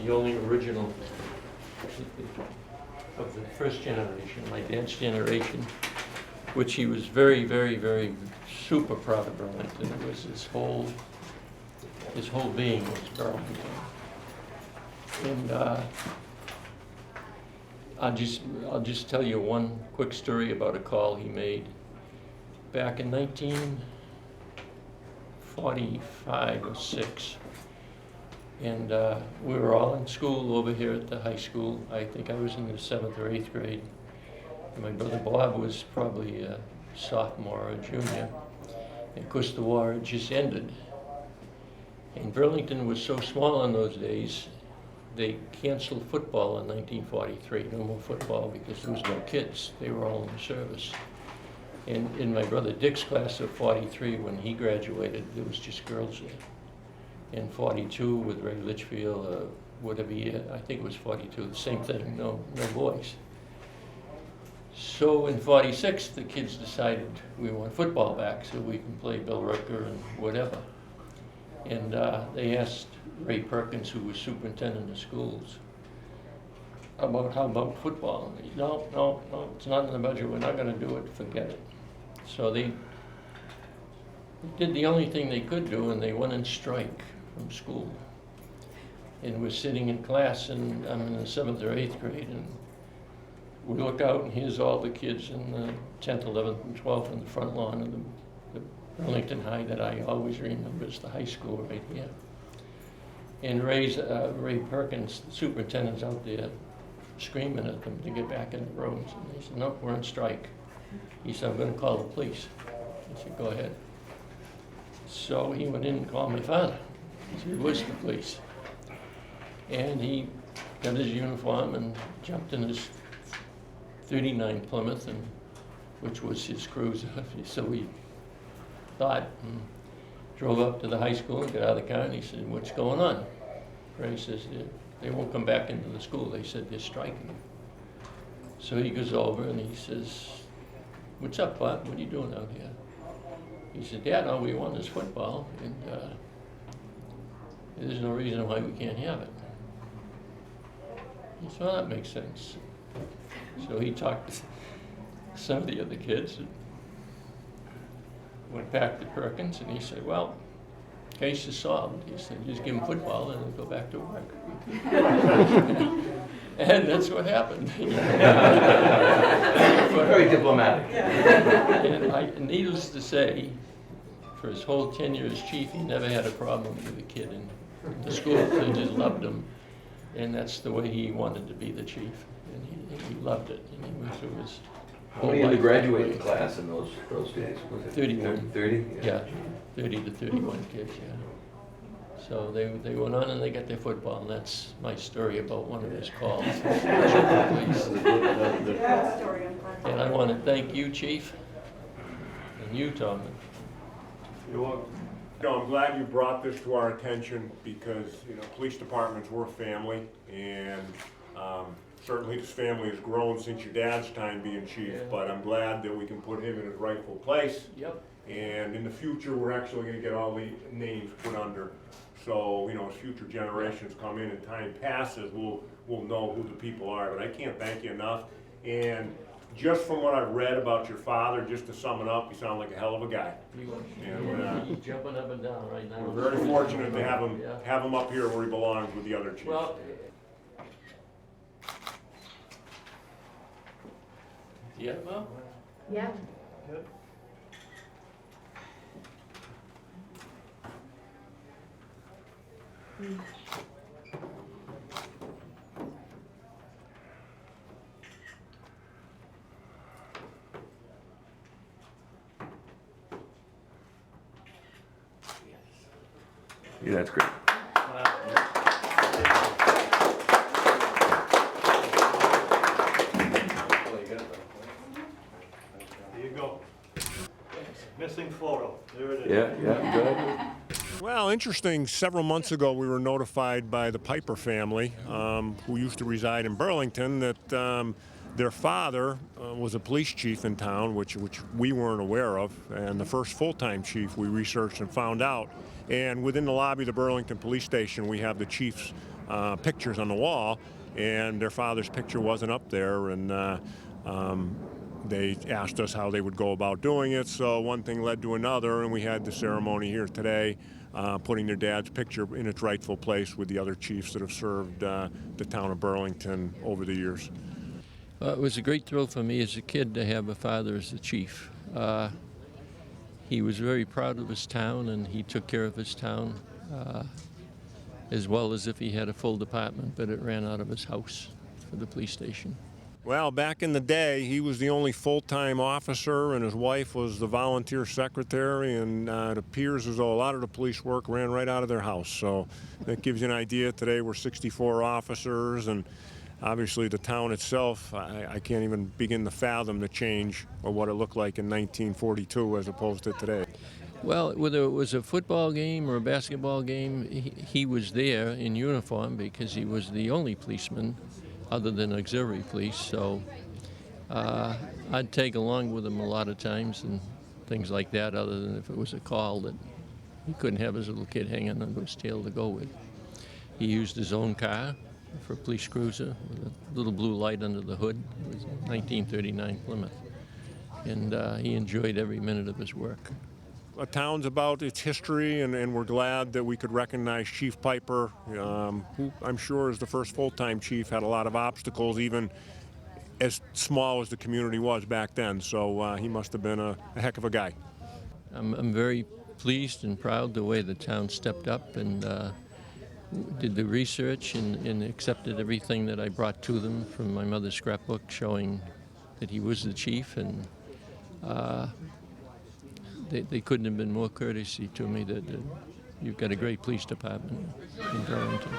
the only original of the first generation, my dad's generation, which he was very, very, very super proud of Burlington. It was his whole being was Burlington. And I'll just tell you one quick story about a call he made back in 1945 or 6. And we were all in school over here at the high school. I think I was in the 7th or 8th grade. And my brother Bob was probably a sophomore or junior. And of course the war had just ended. And Burlington was so small in those days, they canceled football in 1943. No more football because there was no kids. They were all in the service. And in my brother Dick's class of 43, when he graduated, there was just girls there. In 42 with Ray Litchfield, whatever year, I think it was 42, the same thing, no boys. So in 46, the kids decided we want football back so we can play Bill Ricker and whatever. And they asked Ray Perkins, who was superintendent of schools, about how about football. And he said, no, it's not in the budget, we're not gonna do it, forget it. So they did the only thing they could do, and they went on strike from school. And we're sitting in class, and I'm in the 7th or 8th grade, and we look out, and here's all the kids in the 10th, 11th, and 12th on the front lawn of the Burlington High that I always remember as the high school right here. And Ray Perkins, the superintendent's out there screaming at them to get back in the rooms. And they said, no, we're on strike. He said, I'm gonna call the police. I said, go ahead. So he went in and called my father. He said, where's the police? And he got his uniform and jumped in his 39 Plymouth, which was his cruiser. So we thought and drove up to the high school and got out of the car, and he said, what's going on? Ray says, they won't come back into the school. They said they're striking. So he goes over and he says, what's up, Bob? What are you doing out here? He said, Dad, all we want is football, and there's no reason why we can't have it. He said, well, that makes sense. So he talked to some of the other kids and went back to Perkins, and he said, well, case is solved. He said, just give him football and then go back to work. And that's what happened. Very diplomatic. And needless to say, for his whole tenure as chief, he never had a problem with a kid in the school. They just loved him. And that's the way he wanted to be the chief. And he loved it. And he went through his How many in the graduating class in those days? Was it 31. 30? Yeah, 30 to 31 kids, yeah. So they went on and they got their football, and that's my story about one of his calls. And I want to thank you, Chief, and you, Tom. You're welcome. No, I'm glad you brought this to our attention because, police departments were family, and certainly this family has grown since your dad's time being chief, Yeah. but I'm glad that we can put him in his rightful place. Yep. And in the future, we're actually gonna get all the names put under. So, as future generations come in and time passes, we'll know who the people are. But I can't thank you enough. And just from what I've read about your father, just to sum it up, you sound like a hell of a guy. He's jumping up and down right now. We're very fortunate to have him, Yeah. up here where he belongs with the other chiefs. Well, yeah, well, Yeah. Yeah, that's great. There you go. Missing photo. There it is. Yeah, good. Well, interesting, several months ago we were notified by the Piper family, who used to reside in Burlington, that their father was a police chief in town, which we weren't aware of, and the first full-time chief we researched and found out. And within the lobby of the Burlington Police Station, we have the chief's pictures on the wall, and their father's picture wasn't up there, and they asked us how they would go about doing it, so one thing led to another, and we had the ceremony here today, putting their dad's picture in its rightful place with the other chiefs that have served the town of Burlington over the years. It was a great thrill for me as a kid to have a father as the chief. He was very proud of his town, and he took care of his town as well as if he had a full department, but it ran out of his house for the police station. Well, back in the day, he was the only full-time officer, and his wife was the volunteer secretary, and it appears as though a lot of the police work ran right out of their house. So that gives you an idea. Today we're 64 officers, and obviously the town itself, I can't even begin to fathom the change of what it looked like in 1942 as opposed to today. Well, whether it was a football game or a basketball game, he was there in uniform because he was the only policeman other than auxiliary police, so I'd tag along with him a lot of times and things like that, other than if it was a call that he couldn't have his little kid hanging onto his tail to go with. He used his own car for a police cruiser with a little blue light under the hood. It was a 1939 Plymouth, and he enjoyed every minute of his work. A town's about its history, and we're glad that we could recognize Chief Piper, who I'm sure as the first full-time chief had a lot of obstacles, even as small as the community was back then. So he must have been a heck of a guy. I'm very pleased and proud the way the town stepped up and did the research and accepted everything that I brought to them from my mother's scrapbook showing that he was the chief, and they couldn't have been more courtesy to me that you've got a great police department in Burlington.